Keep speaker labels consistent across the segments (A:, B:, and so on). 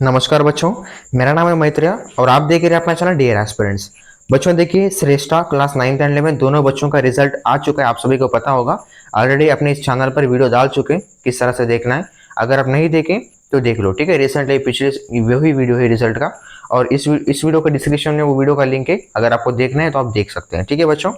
A: नमस्कार बच्चों, मेरा नाम है मैत्रेय और आप देख रहे हैं अपना चैनल डियर एस्पिरेंट्स। बच्चों देखिए, श्रेष्ठा क्लास 9th एंड 11 दोनों बच्चों का रिजल्ट आ चुका है। आप सभी को पता होगा, ऑलरेडी अपने इस चैनल पर वीडियो डाल चुके हैं किस तरह से देखना है। अगर आप नहीं देखें तो देख लो, ठीक है। रिसेंटली पिछले वही वीडियो है रिजल्ट का, और इस वीडियो का डिस्क्रिप्शन में वो वीडियो का लिंक है। अगर आपको देखना है तो आप देख सकते हैं, ठीक है बच्चों।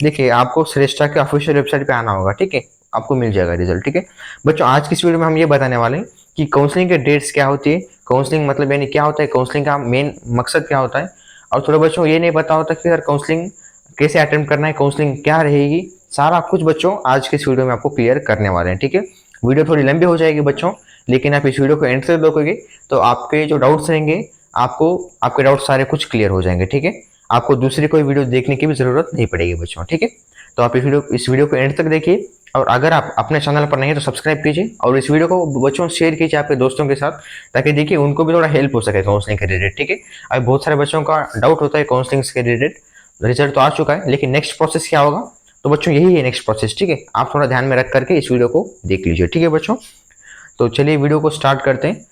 A: देखिए, आपको श्रेष्ठा के ऑफिशियल वेबसाइट पे आना होगा, ठीक है। आपको मिल जाएगा रिजल्ट, ठीक है बच्चों। आज की इस वीडियो में हम ये बताने वाले हैं कि काउंसलिंग के डेट्स क्या होती है, काउंसलिंग मतलब यानी क्या होता है, काउंसलिंग का मेन मकसद क्या होता है। और थोड़ा बच्चों ये नहीं पता होता कि यार काउंसलिंग कैसे अटेम्प्ट करना है, काउंसलिंग क्या रहेगी, सारा कुछ बच्चों आज के इस वीडियो में आपको क्लियर करने वाले हैं, ठीक है। वीडियो थोड़ी लंबी हो जाएगी बच्चों, लेकिन आप इस वीडियो को एंड तक देखोगे तो आपके जो डाउट्स रहेंगे, आपको आपके डाउट सारे कुछ क्लियर हो जाएंगे, ठीक है। आपको दूसरी कोई वीडियो देखने की भी जरूरत नहीं पड़ेगी बच्चों, ठीक है। तो आप इस वीडियो को एंड तक देखिए, और अगर आप अपने चैनल पर नहीं है तो सब्सक्राइब कीजिए, और इस वीडियो को बच्चों शेयर कीजिए आपके दोस्तों के साथ, ताकि देखिए उनको भी थोड़ा हेल्प हो सके काउंसलिंग के रिलेटेड, ठीक है। अभी बहुत सारे बच्चों का डाउट होता है काउंसलिंग के रिलेटेड। रिजल्ट तो आ चुका है, लेकिन नेक्स्ट प्रोसेस क्या होगा, तो बच्चों यही है नेक्स्ट प्रोसेस, ठीक है। आप थोड़ा ध्यान में रख करके इस वीडियो को देख लीजिए, ठीक है बच्चों। तो चलिए वीडियो को स्टार्ट करते हैं।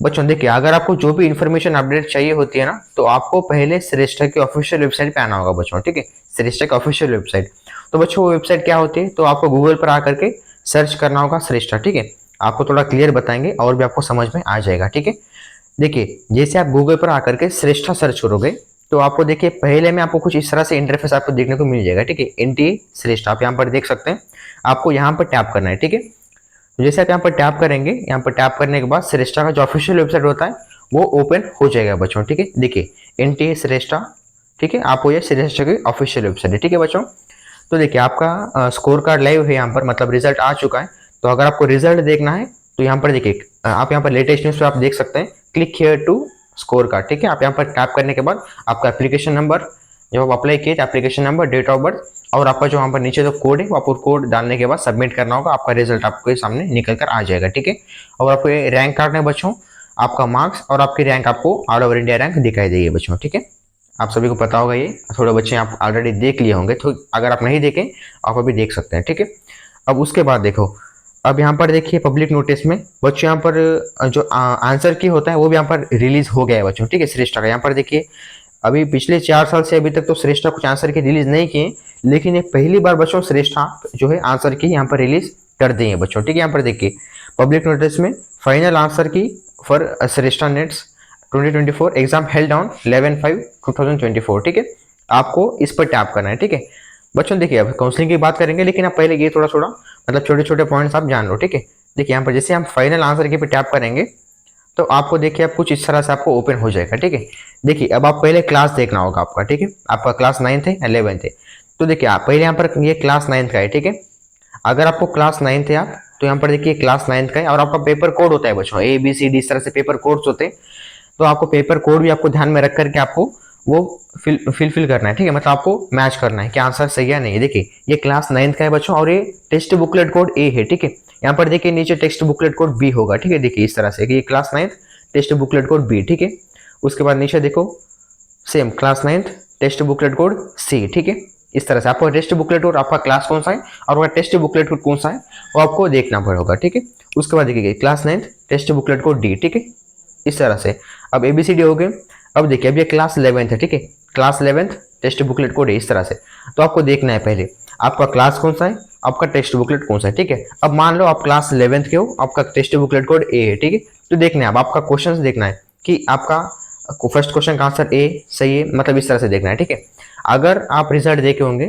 A: बच्चों देखिए, अगर आपको जो भी इन्फॉर्मेशन अपडेट चाहिए होती है ना, तो आपको पहले श्रेष्ठा की ऑफिशियल वेबसाइट पे आना होगा बच्चों, ठीक है। श्रेष्ठा की ऑफिशियल वेबसाइट, तो बच्चों वो वेबसाइट क्या होती है, तो आपको गूगल पर आकर के सर्च करना होगा श्रेष्ठा, ठीक है। आपको थोड़ा क्लियर बताएंगे और भी आपको समझ में आ जाएगा, ठीक है। देखिए, जैसे आप गूगल पर आकर के श्रेष्ठा सर्च करोगे, तो आपको देखिए पहले में आपको कुछ इस तरह से इंटरफेस आपको देखने को मिल जाएगा, ठीक है। एनटी श्रेष्ठा आप यहाँ पर देख सकते हैं। आपको यहाँ पर टैप करना है, ठीक है। तो जैसे आप यहाँ पर टैप करेंगे, यहाँ पर टैप करने के बाद श्रेष्ठा का जो ऑफिशियल वेबसाइट होता है वो ओपन हो जाएगा बच्चों, ठीक है। देखिए, एनटी श्रेष्ठा, ठीक है। आपको ये श्रेष्ठा की ऑफिशियल वेबसाइट है, ठीक है बच्चों। तो देखिए, आपका स्कोर कार्ड लाइव है यहाँ पर, मतलब रिजल्ट आ चुका है। तो अगर आपको रिजल्ट देखना है तो यहाँ पर देखिए, आप यहाँ पर लेटेस्ट न्यूज पे आप देख सकते हैं, click here to score card, ठीक है। आप यहाँ पर टैप करने के बाद आपका एप्लीकेशन नंबर, जब आप अप्लाई किए application number, date of birth, और आपका जो यहाँ पर नीचे जो कोड है वो आपको कोड डालने के बाद सबमिट करना होगा। आपका रिजल्ट आपके सामने निकल कर आ जाएगा, ठीक है। और आपको ये रैंक कार्ड में बच्चों आपका मार्क्स और आपकी रैंक आपको ऑल ओवर इंडिया रैंक दिखाई देगी बच्चों, ठीक है। आप सभी को पता होगा, ये थोड़े बच्चे आप ऑलरेडी देख लिए होंगे, तो अगर आप नहीं देखें आप अभी देख सकते हैं, ठीक है। अब उसके बाद देखो, अब यहाँ पर देखिए पब्लिक नोटिस में बच्चों यहाँ पर जो आंसर की होता है वो भी यहाँ पर रिलीज हो गया है बच्चों, ठीक है। श्रेष्ठा का यहाँ पर देखिए, अभी पिछले 4 साल से अभी तक तो श्रेष्ठा कुछ आंसर की रिलीज नहीं किए, लेकिन ये पहली बार बच्चों श्रेष्ठा जो है आंसर की यहाँ पर रिलीज कर दी है बच्चों, ठीक है। यहाँ पर देखिए पब्लिक नोटिस में final answer key for Shreshta NETS 2024 exam held on 11/5/2024, ठीक है। आपको इस पर टैप करना है, ठीक है बच्चों। देखिए, अब काउंसलिंग की बात करेंगे, लेकिन आप पहले ये थोड़ा थोड़ा मतलब छोटे छोटे पॉइंट्स आप जान लो, ठीक है। देखिए, यहाँ पर जैसे हम फाइनल आंसर के पे टैप करेंगे तो आपको देखिए, आप कुछ इस तरह से आपको ओपन हो जाएगा, ठीक है। देखिए, अब आप पहले क्लास देखना होगा आपका, ठीक है। आपका क्लास 9th है 11th है, तो देखिए आप पहले यहाँ पर ये क्लास 9th का है, ठीक है। अगर आपको क्लास 9th है आप, तो यहाँ पर देखिए क्लास 9th का है, और आपका पेपर कोड होता है बच्चों, ABCD इस तरह से पेपर कोड्स होते हैं। तो आपको पेपर कोड भी आपको ध्यान में रख करके आपको वो फिल करना है, ठीक है। मतलब आपको मैच करना है कि आंसर सही है नहीं। देखिए, ये क्लास 9th का है बच्चों, और ये टेस्ट बुकलेट कोड A है, ठीक है। यहाँ पर देखिए नीचे टेक्स्ट बुकलेट कोड B होगा, ठीक है। देखिए इस तरह से कि ये class 9th test booklet code B, ठीक है। उसके बाद नीचे देखो same class 9th test booklet code C, ठीक है। इस तरह से आपको टेस्ट बुकलेट कोड, आपका क्लास कौन सा है और वह टेस्ट बुकलेट कोड कौन सा है वो आपको देखना पड़ेगा, ठीक है। उसके बाद देखिए class 9th test booklet code D, ठीक है। इस तरह से अब ABCD हो गए। अब देखिए, अब ये क्लास 11th है, ठीक है। Class 11th test booklet code है, इस तरह से। तो आपको देखना है पहले आपका क्लास कौन सा है, आपका टेक्स्ट बुकलेट कौन सा है, ठीक है। अब मान लो आप क्लास 11th के हो, आपका टेक्स्ट बुकलेट कोड A है, ठीक है। तो देखना है, अब आपका क्वेश्चन देखना है कि आपका फर्स्ट क्वेश्चन का आंसर A सही है, मतलब इस तरह से देखना है, ठीक है। अगर आप रिजल्ट देखे होंगे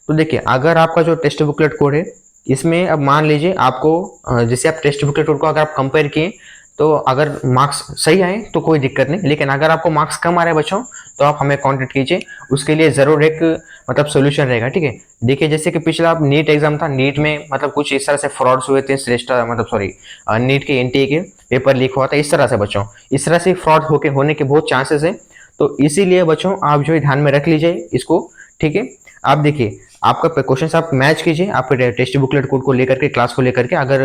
A: तो देखिए, अगर आपका जो टेक्स्ट बुकलेट कोड है इसमें, अब मान लीजिए आपको जैसे आप टेक्स्ट बुकलेट कोड को अगर आप कंपेयर किए तो अगर मार्क्स सही आए तो कोई दिक्कत नहीं, लेकिन अगर आपको मार्क्स कम आ रहे हैं बच्चों तो आप हमें कांटेक्ट कीजिए, उसके लिए जरूर एक मतलब सोल्यूशन रहेगा, ठीक है। देखिए, जैसे कि पिछला नीट एग्जाम था, नीट में मतलब कुछ इस तरह से फ्रॉड्स हुए थे, श्रेष्ठा मतलब सॉरी नीट के NTA के पेपर लीक हुआ था, इस तरह से बच्चों, इस तरह से फ्रॉड होने के बहुत चांसेस है। तो इसीलिए बच्चों आप जो है ध्यान में रख लीजिए इसको, ठीक है। आप देखिए, आपका क्वेश्चन आप मैच कीजिए आपके टेक्स्ट बुकलेट कोड को लेकर के, क्लास को लेकर के। अगर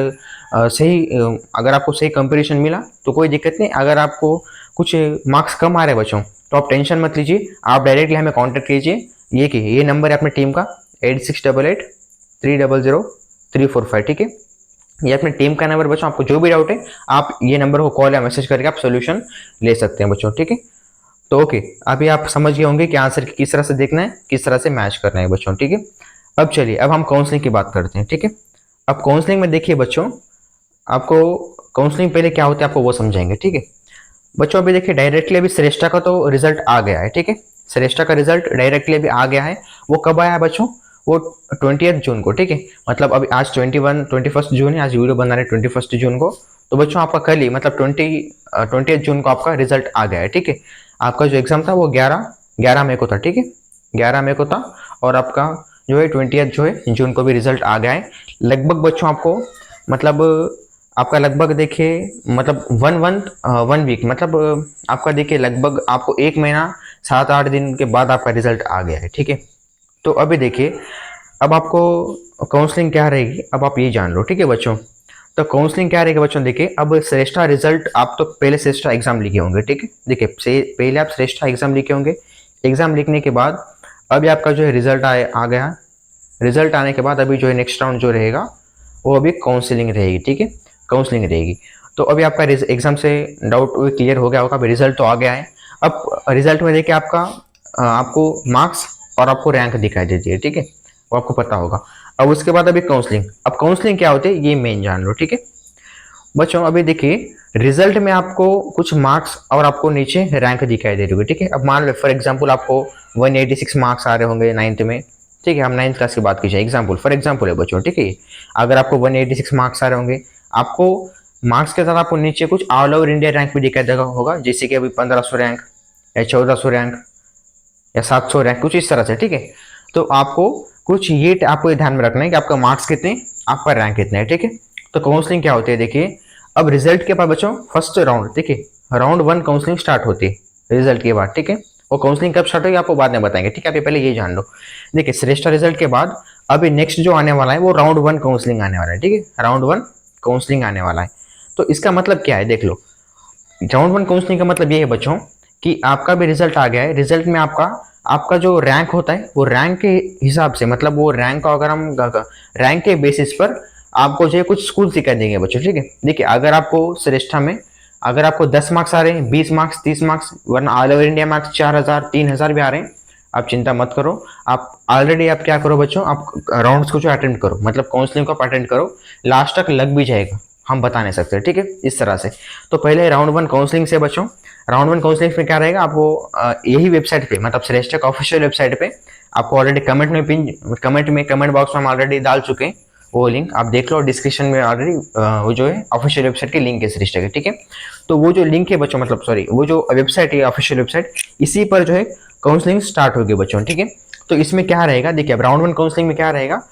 A: अगर आपको सही कंपैरिजन मिला तो कोई दिक्कत नहीं। अगर आपको कुछ मार्क्स कम आ रहे हैं बच्चों तो आप टेंशन मत लीजिए, आप डायरेक्टली हमें कांटेक्ट कीजिए। ये नंबर है अपने टीम का 8688 300 345, ठीक है। ये अपने टीम का नंबर बच्चों, आपको जो भी डाउट है आप ये नंबर को कॉल या मैसेज करके आप सोल्यूशन ले सकते हैं बच्चों, ठीक है। तो ओके, अभी आप समझ गए होंगे कि आंसर किस तरह से देखना है, किस तरह से मैच करना है बच्चों, ठीक है। अब चलिए, अब हम काउंसलिंग की बात करते हैं, ठीक है। अब काउंसलिंग में देखिए बच्चों, आपको काउंसलिंग पहले क्या होता है आपको वो समझाएंगे, ठीक है। बच्चों अभी देखिए डायरेक्टली अभी श्रेष्ठा का तो रिजल्ट आ गया है, ठीक है। श्रेष्ठा का रिजल्ट डायरेक्टली अभी आ गया है। वो कब आया है बच्चों? वो 20 जून को, ठीक है। मतलब अभी आज 21 जून है, आज वीडियो बना रहे 21 जून को। तो बच्चों आपका कल ही मतलब 20 जून को आपका रिजल्ट आ गया है, ठीक है। आपका जो एग्जाम था वो 11 मई को था, ठीक है। 11 मई को था। और आपका जो है 20 जो है जून को भी रिजल्ट आ गया है। लगभग बच्चों आपको मतलब आपका लगभग देखिए मतलब वन वीक मतलब आपका देखिए लगभग आपको 1 महीना 7-8 दिन के बाद आपका रिजल्ट आ गया है, ठीक है। तो अभी देखिए, अब आपको काउंसलिंग क्या रहेगी अब आप ये जान लो, ठीक है बच्चों। तो काउंसलिंग क्या रहेगा बच्चों, देखिए अब श्रेष्ठा रिजल्ट आप तो पहले श्रेष्ठा एग्जाम लिखे होंगे, ठीक है। देखिए पहले आप श्रेष्ठा एग्जाम लिखे होंगे। एग्जाम लिखने के बाद अभी आपका जो है रिजल्ट आ गया। रिजल्ट आने के बाद अभी जो है नेक्स्ट राउंड जो रहेगा वो अभी काउंसलिंग रहेगी, ठीक है। काउंसलिंग रहेगी। तो अभी आपका एग्जाम से डाउट क्लियर हो गया होगा, अभी रिजल्ट तो आ गया है। अब रिजल्ट में देखिए आपका आपको मार्क्स और आपको रैंक दिखाई देती है, ठीक है। वो आपको पता होगा। अब उसके बाद अभी काउंसलिंग, अब काउंसलिंग क्या होती है ये मेन जान लो, ठीक है बच्चों। अभी देखिए रिजल्ट में आपको कुछ मार्क्स और आपको नीचे रैंक दिखाई दे रही होगी, ठीक है। अब मान लो फॉर एग्जांपल आपको 186 मार्क्स आ रहे होंगे 9th में, ठीक है। हम 9th क्लास की बात कीजिए, एग्जाम्पल फॉर एग्जाम्पल है बच्चों, ठीक है। अगर आपको 186 मार्क्स आ रहे होंगे, आपको मार्क्स के साथ आपको नीचे कुछ ऑल ओवर इंडिया रैंक भी दिखाई देगा होगा, जैसे कि अभी 1500 रैंक या 1400 रैंक या 700 रैंक, कुछ इस तरह से, ठीक है। तो आपको कुछ ये आपको ये ध्यान में रखना है कि आपका मार्क्स कितने, आपका रैंक कितना है, ठीक है। तो काउंसलिंग क्या होती है देखिए, अब रिजल्ट के बाद बच्चों फर्स्ट राउंड, ठीक है, राउंड 1 काउंसलिंग स्टार्ट होती है रिजल्ट के बाद, ठीक है। वो काउंसलिंग कब स्टार्ट होगी आपको बाद में बताएंगे, ठीक है। अभी पहले ये जान लो, देखिए श्रेष्ठ रिजल्ट के बाद अभी नेक्स्ट जो आने वाला है वो राउंड 1 काउंसलिंग आने वाला है, ठीक है। राउंड 1 काउंसलिंग आने वाला है। तो इसका मतलब क्या है देख लो, राउंड 1 काउंसलिंग का मतलब ये है बच्चों कि आपका भी रिजल्ट आ गया है। रिजल्ट में आपका आपका जो रैंक होता है वो रैंक के हिसाब से, मतलब वो रैंक का अगर हम रैंक के बेसिस पर आपको जो है कुछ स्कूल दिखा देंगे बच्चों, ठीक है। देखिए अगर आपको श्रेष्ठा में अगर आपको 10 मार्क्स आ रहे हैं, 20 मार्क्स, 30 मार्क्स, वरना ऑल ओवर इंडिया मार्क्स 4000 3000 भी आ रहे हैं, आप चिंता मत करो। आप ऑलरेडी आप क्या करो बच्चों, आप राउंड्स को जो अटेंड करो, मतलब काउंसलिंग को अटेंड करो, लास्ट तक लग भी जाएगा, हम बता नहीं सकते, ठीक है, इस तरह से। तो पहले राउंड 1 काउंसलिंग से बच्चों, राउंड 1 काउंसलिंग में क्या रहेगा आपको यही वेबसाइट पे, मतलब श्रेष्ठ का ऑफिशियल वेबसाइट पे आपको ऑलरेडी कमेंट बॉक्स में हम ऑलरेडी डाल चुके हैं वो लिंक, आप देख लो। डिस्क्रिप्शन में ऑलरेडी वो जो है ऑफिशियल वेबसाइट की लिंक है श्रेष्ठ के, ठीक है। तो वो जो लिंक है बच्चों, मतलब सॉरी वो जो वेबसाइट है ऑफिशियल वेबसाइट, इसी पर जो है काउंसलिंग स्टार्ट होगी बच्चों, ठीक है। तो इसमें क्या रहेगा देखिए, अब राउंड 1 काउंसलिंग में क्या रहेगा,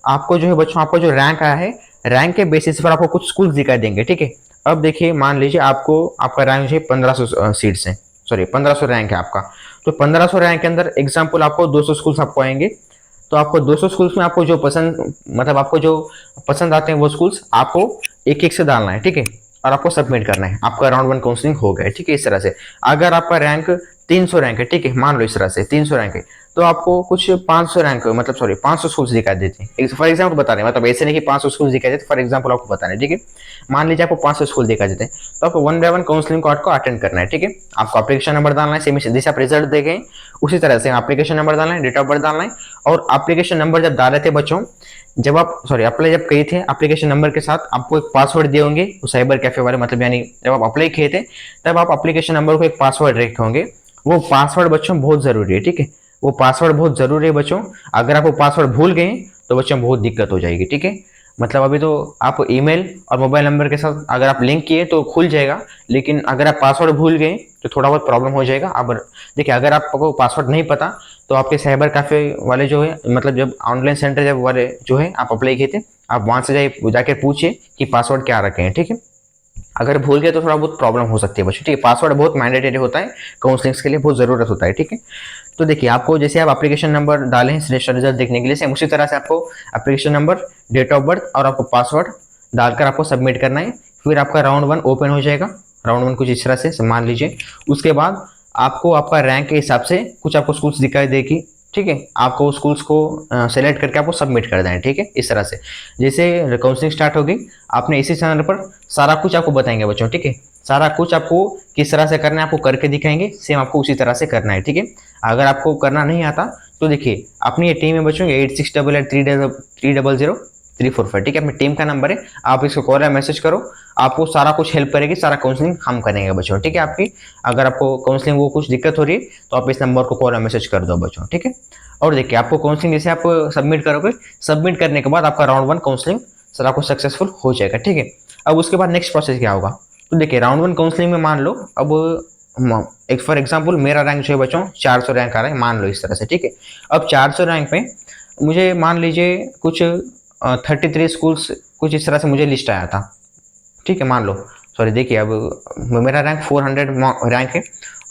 A: आपको जो है बच्चों आपको जो रैंक आया है, रैंक के बेसिस पर आपको कुछ स्कूल दिखाई देंगे, ठीक है। अब देखिए मान लीजिए आपको आपका रैंक जो है 1500 सीट्स है, सॉरी 1500 रैंक है आपका। तो 1500 रैंक के अंदर एग्जाम्पल आपको 200 स्कूल्स आपको आएंगे। तो आपको 200 स्कूल्स में आपको जो पसंद, मतलब आपको जो पसंद आते हैं वो स्कूल्स आपको एक एक से डालना है, ठीक है। और आपको सबमिट करना है, आपका राउंड 1 काउंसलिंग हो गया, ठीक है, इस तरह से। अगर आपका रैंक 300 रैंक है, ठीक है, मान लो इस तरह से 300 रैंक है, तो आपको कुछ 500 रैंक मतलब सॉरी 500 स्कूल्स दिखा देते हैं, फॉर एग्जाम्पल बता रहे हैं, मतलब ऐसे नहीं कि 500 स्कूल दिखा देते, फॉर एग्जाम्पल आपको बता रहे हैं, ठीक है। मान लीजिए आपको 500 स्कूल दिखा देते हैं, तो आपको 1 बाय 1 काउंसलिंग को आपको अटेंड करना है, ठीक है। आपको एप्लीकेशन नंबर डालना है, सेम जैसे आप रिजल्ट देखें उसी तरह से एप्लीकेशन नंबर डालना है, डेट ऑफ बर्थ डालना है। और एप्लीकेशन नंबर जब डाले थे बच्चों, जब आप सॉरी अप्लाई जब किए थे, एप्लीकेशन नंबर के साथ आपको एक पासवर्ड दिए होंगे वो साइबर कैफे वाले, मतलब यानी जब आप अप्लाई किए थे तब आप एप्लीकेशन नंबर को एक पासवर्ड रखे होंगे। वो पासवर्ड बच्चों बहुत जरूरी है, ठीक है। वो पासवर्ड बहुत जरूरी है बच्चों। अगर आप वो पासवर्ड भूल गए तो बच्चों बहुत दिक्कत हो जाएगी, ठीक है। मतलब अभी तो आप ईमेल और मोबाइल नंबर के साथ अगर आप लिंक किए तो खुल जाएगा, लेकिन अगर आप पासवर्ड भूल गए तो थोड़ा बहुत प्रॉब्लम हो जाएगा। अब देखिए अगर आपको पासवर्ड नहीं पता तो आपके साइबर कैफे वाले जो है, मतलब जब ऑनलाइन सेंटर जब वाले जो है आप अप्लाई किए थे, आप वहां से जाके पूछिए कि पासवर्ड क्या रखे हैं, ठीक है। अगर भूल गए तो थोड़ा बहुत प्रॉब्लम हो सकती है बच्चों, ठीक है। पासवर्ड बहुत मैंडेटरी होता है, काउंसलिंग्स के लिए बहुत जरूरत होता है, ठीक है। तो देखिए आपको जैसे आप एप्लीकेशन नंबर डालें श्रेष्ठ रिजल्ट देखने के लिए, सेम उसी तरह से आपको application number, date of birth और आपको पासवर्ड डालकर आपको सबमिट करना है। फिर आपका राउंड 1 ओपन हो जाएगा। राउंड 1 कुछ इस तरह से मान लीजिए। उसके बाद आपको आपका रैंक के हिसाब से कुछ आपको स्कूल्स दिखाई देगी, ठीक है, आपको स्कूल्स को सेलेक्ट करके आपको सबमिट कर देना है। ठीक है, इस तरह से जैसे काउंसलिंग स्टार्ट होगी, आपने इसी चैनल पर सारा कुछ आपको बताएंगे बच्चों। ठीक है, सारा कुछ आपको किस तरह से करना है आपको करके दिखाएंगे, सेम आपको उसी तरह से करना है। ठीक है, अगर आपको करना नहीं आता तो देखिए अपनी ये टीम में बच्चों 8688300345। ठीक है, अपनी टीम का नंबर है, आप इसको कॉल या मैसेज करो, आपको सारा कुछ हेल्प करेगी, सारा काउंसलिंग हम करेंगे बच्चों। ठीक है, आपकी अगर आपको काउंसलिंग वो कुछ दिक्कत हो रही है तो आप इस नंबर को कॉल या मैसेज कर दो बच्चों। ठीक है, और देखिए आपको काउंसलिंग जैसे आप सबमिट करोगे, सबमिट करने के बाद आपका राउंड 1 काउंसलिंग सर आपको सक्सेसफुल हो जाएगा। ठीक है, अब उसके बाद नेक्स्ट प्रोसेस क्या होगा, तो देखिए राउंड 1 काउंसलिंग में मान लो अब एक फॉर एग्जांपल मेरा रैंक जो है बच्चों 400 रैंक आ रहा है, मान लो इस तरह से। ठीक है, अब 400 रैंक पे मुझे मान लीजिए कुछ 33 स्कूल्स कुछ इस तरह से मुझे लिस्ट आया था। ठीक है, मान लो सॉरी देखिए अब मेरा रैंक 400 रैंक है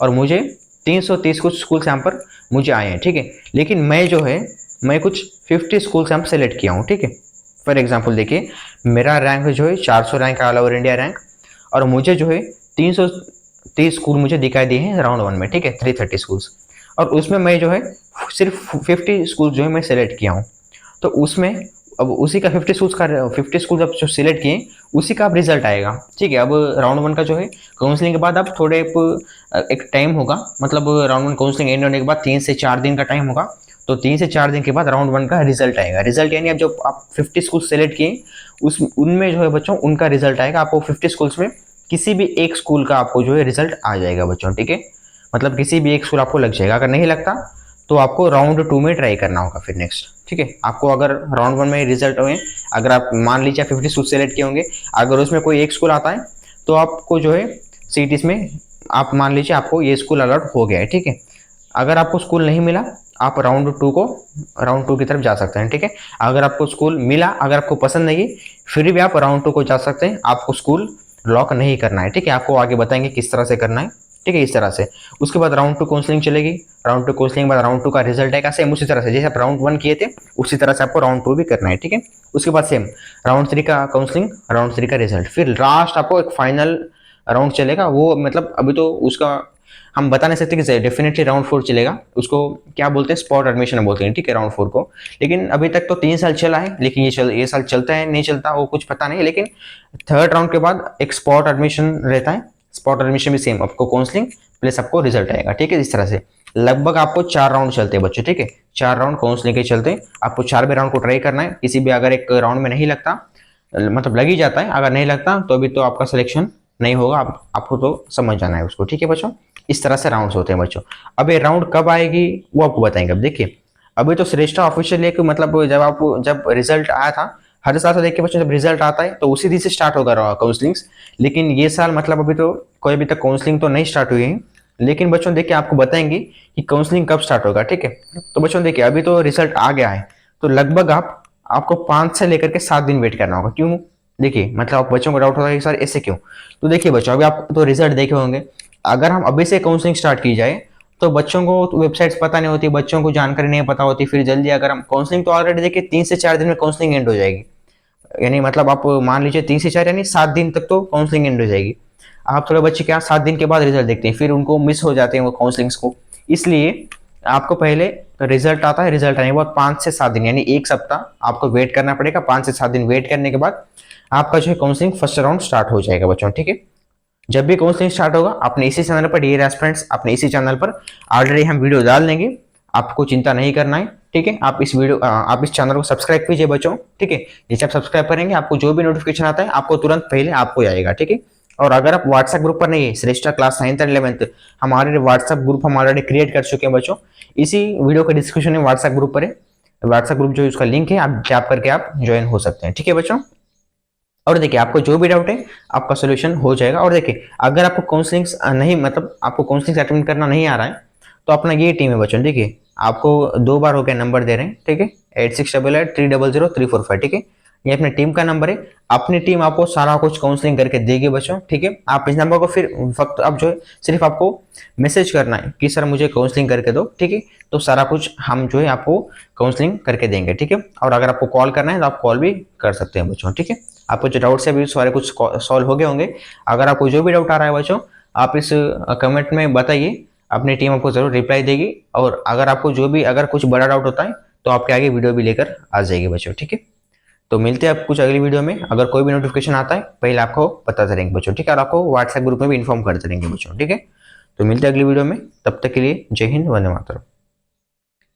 A: और मुझे 330 कुछ स्कूल्स यहाँ पर मुझे आए हैं। ठीक है, लेकिन मैं जो है मैं कुछ 50 स्कूल्स यहाँ पर सेलेक्ट किया हूँ। ठीक है, फॉर एग्जांपल देखिए मेरा रैंक जो है 400 rank all over India rank, और मुझे जो है 330 स्कूल मुझे दिखाई दिए हैं राउंड 1 में। ठीक है, 330 स्कूल्स, और उसमें मैं जो है सिर्फ 50 स्कूल जो है मैं सेलेक्ट किया हूँ। तो उसमें अब उसी का 50 स्कूल जब जो सिलेक्ट किए उसी का अब रिजल्ट आएगा। ठीक है, अब राउंड 1 का जो है काउंसलिंग के बाद अब थोड़े एक टाइम होगा, मतलब राउंड 1 काउंसलिंग एंड होने के बाद 3 से 4 दिन का टाइम होगा। तो 3 से 4 दिन के बाद राउंड 1 का रिजल्ट आएगा। रिजल्ट यानी अब जो आप 50 स्कूल सेलेक्ट किए उस उनमें जो है बच्चों उनका रिजल्ट आएगा, आपको 50 स्कूल्स में किसी भी एक स्कूल का आपको जो है रिजल्ट आ जाएगा बच्चों। ठीक है, मतलब किसी भी एक स्कूल आपको लग जाएगा, अगर नहीं लगता तो आपको राउंड 2 में ट्राई करना होगा फिर नेक्स्ट। ठीक है, आपको अगर राउंड 1 में रिजल्ट हुए, अगर आप मान लीजिए 50 स्कूल सेलेक्ट किए होंगे, अगर उसमें कोई एक स्कूल आता है तो आपको जो है सीटीज में आप मान लीजिए आपको ये स्कूल अलॉट हो गया है। ठीक है, अगर आपको स्कूल नहीं मिला आप राउंड 2 की तरफ जा सकते हैं। ठीक है, अगर आपको स्कूल मिला, अगर आपको पसंद नहीं फिर भी आप राउंड 2 को जा सकते हैं, आपको स्कूल लॉक नहीं करना है। ठीक है, आपको आगे बताएंगे किस तरह से करना है। ठीक है, इस तरह से उसके बाद राउंड 2 काउंसलिंग चलेगी, राउंड 2 काउंसलिंग के बाद राउंड 2 का रिजल्ट आएगा, सेम उसी तरह से जैसे आप राउंड 1 किए थे उसी तरह से आपको राउंड 2 भी करना है। ठीक है, उसके बाद सेम राउंड 3 का काउंसलिंग, राउंड 3 का रिजल्ट, फिर लास्ट आपको एक फाइनल राउंड चलेगा। वो मतलब अभी तो उसका हम बता नहीं सकते कि डेफिनेटली राउंड 4 चलेगा, उसको क्या बोलते हैं स्पॉट एडमिशन बोलते हैं। ठीक है, राउंड 4 को, लेकिन अभी तक तो 3 साल चला है, लेकिन ये साल चलता है नहीं चलता वो कुछ पता नहीं, लेकिन थर्ड राउंड के बाद एक स्पॉट एडमिशन रहता है। स्पॉट एडमिशन भी सेम आपको काउंसलिंग प्लस आपको रिजल्ट आएगा। ठीक है, इस तरह से लगभग आपको 4 राउंड चलते हैं बच्चों। ठीक है, 4 राउंड काउंसलिंग के चलते आपको 4 भी राउंड को ट्राई करना है। किसी भी अगर एक राउंड में नहीं लगता, मतलब लग ही जाता है, अगर नहीं लगता तो अभी तो आपका सिलेक्शन नहीं होगा, आपको तो समझ जाना है उसको। ठीक है बच्चों, इस तरह से राउंड्स होते हैं बच्चों। अब ये राउंड कब आएगी वो आपको बताएंगे। अब देखिए अभी तो श्रेष्ठा ऑफिशियल एक मतलब जब रिजल्ट आया था, हर साल से देखिए बच्चों जब रिजल्ट आता है तो उसी दिन से स्टार्ट होगा काउंसलिंग्स, लेकिन ये साल मतलब अभी तो कोई अभी तक काउंसलिंग तो नहीं स्टार्ट हुई है, लेकिन बच्चों देखिए आपको बताएंगे कि काउंसलिंग कब स्टार्ट होगा। ठीक है, तो बच्चों देखिए अभी तो रिजल्ट आ गया है, तो लगभग आपको 5 से लेकर के 7 दिन वेट करना होगा। क्यों, देखिए मतलब आप बच्चों को डाउट होगा कि सर ऐसे क्यों, तो देखिए बच्चों अभी आप तो रिजल्ट देखे होंगे, अगर हम अभी से काउंसलिंग स्टार्ट की जाए तो बच्चों को तो वेबसाइट्स पता नहीं होती, बच्चों को जानकारी नहीं पता होती, फिर जल्दी अगर हम काउंसलिंग तो ऑलरेडी देखिए 3 से 4 दिन में काउंसलिंग एंड हो जाएगी, यानी मतलब आप मान लीजिए 3 से 4 यानी 7 दिन तक तो काउंसलिंग एंड हो जाएगी। आप थोड़े बच्चे क्या 7 दिन के बाद रिजल्ट देखते हैं, फिर उनको मिस हो जाते हैं वो काउंसलिंग्स को, इसलिए आपको पहले रिजल्ट आता है, रिजल्ट आने के बाद 5 से 7 दिन यानी एक सप्ताह आपको वेट करना पड़ेगा। 5 से 7 दिन वेट करने के बाद आपका जो है काउंसलिंग फर्स्ट राउंड स्टार्ट हो जाएगा बच्चों। ठीक है, जब भी काउंसलिंग स्टार्ट होगा अपने इसी चैनल पर डियर एस्पिरेंट्स, अपने इसी चैनल पर ऑलरेडी हम वीडियो डाल देंगे, आपको चिंता नहीं करना है। ठीक है, आप इस चैनल को सब्सक्राइब कीजिए बच्चों। ठीक है, जैसे आप सब्सक्राइब करेंगे आपको जो भी नोटिफिकेशन आता है आपको तुरंत पहले आपको आएगा। ठीक है, और अगर आप व्हाट्सएप ग्रुप पर नहीं है, श्रेष्ठा क्लास 9th एंड 11th हमारे व्हाट्सएप ग्रुप हम ऑलरेडी क्रिएट कर चुके हैं बच्चों, इसी वीडियो के डिस्क्रिप्शन में व्हाट्सएप ग्रुप पर है, व्हाट्सएप ग्रुप जो उसका लिंक है आप टैप करके आप ज्वाइन हो सकते हैं। ठीक है बच्चों, और देखिए आपको जो भी डाउट है आपका सोल्यूशन हो जाएगा। और देखिए अगर आपको काउंसलिंग नहीं मतलब आपको काउंसलिंग अटेंड करना नहीं आ रहा है तो अपना ये टीम है बच्चों। देखिए आपको 2 बार हो गया नंबर दे रहे हैं। ठीक है, 8688300345। ठीक है, ये अपने टीम का नंबर है, अपनी टीम आपको सारा कुछ काउंसलिंग करके देगी बच्चों। ठीक है, आप इस नंबर को फिर वक्त अब जो है सिर्फ आपको मैसेज करना है कि सर मुझे काउंसलिंग करके दो। ठीक है, तो सारा कुछ हम जो है आपको काउंसलिंग करके देंगे। ठीक है, और अगर आपको कॉल करना है तो आप कॉल भी कर सकते हैं बच्चों। ठीक है, आपको जो डाउट्स है अभी सारे कुछ सॉल्व हो गए होंगे। अगर आपको जो भी डाउट आ रहा है बच्चों आप इस कमेंट में बताइए, अपनी टीम आपको ज़रूर रिप्लाई देगी, और अगर आपको जो भी अगर कुछ बड़ा डाउट होता है तो आपके आगे वीडियो भी लेकर आ जाएगी बच्चों, ठीक है। तो मिलते हैं आप कुछ अगली वीडियो में। अगर कोई भी नोटिफिकेशन आता है पहले आपको पता चलेंगे बच्चों, ठीक है, और आपको व्हाट्सएप ग्रुप में भी इन्फॉर्म कर देंगे बच्चों, ठीक है। तो मिलते हैं अगली वीडियो में, तब तक के लिए जय हिंद, वंदे मातरम।